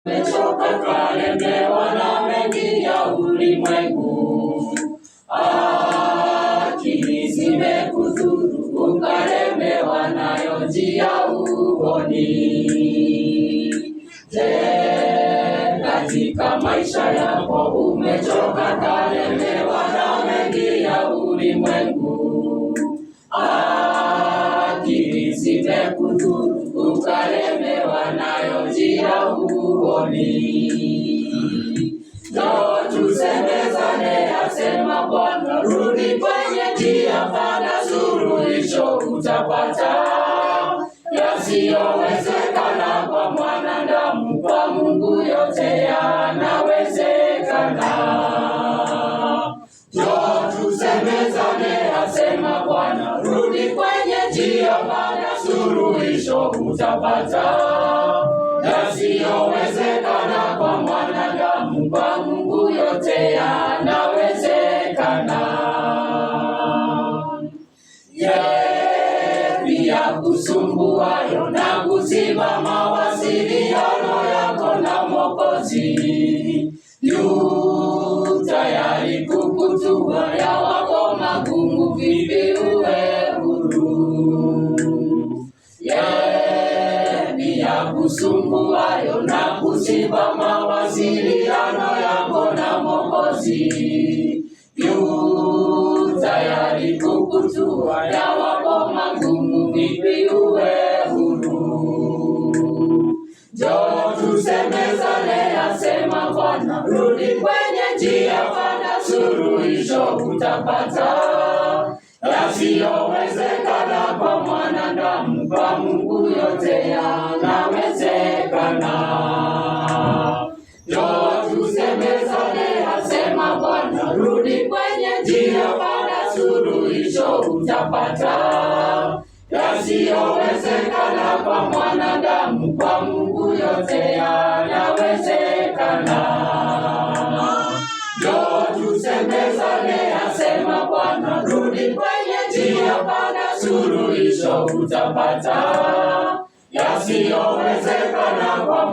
Tumechoka kalemewa na mengi ya ulimwengu, akili zimekudhuru, ukalemewa nayo njia huoni. Je, katika maisha yako umechoka kalemewa na mengi ya ulimwengu, akili zimekudhuru, ukalemewa nayo njia huoni. Njoo tusemezane, asema Bwana, rudi kwenye njia, pana suluhisho utapata. Yasiyowezekana kwa mwanadamu, kwa Mungu yote yanawezekana. Njoo tusemezane, asema Bwana, rudi kwenye njia, pana suluhisho utapata. Yasiyowezekana kwa mwanadamu, kwa Mungu yote yanawezekana. Yepi yakusumbuayo na kuziba mawasiliano yako na Mwokozi? Yu tayari kukutua, yawako magumu, vipi uwe huru? Yepi yakusumbuayo na kuziba mawasiliano yako na Mwokozi? Yu tayari kukutua, yawako magumu, vipi uwe huru? Njoo tusemezane, asema Bwana, rudi kwenye njia, pana suluhisho utapata. Yasiyowezekana kwa mwanadamu, kwa Mungu yote yanawezekana. Njoo tusemezane, asema Bwana, rudi kwenye njia, pana suluhisho utapata. Yasiyowezekana kwa mwanadamu, kwa Mungu yote yanawezekana. Njoo tusemezane, asema Bwana, rudi kwenye njia, pana suluhisho utapata. Yasiyowezekana kwa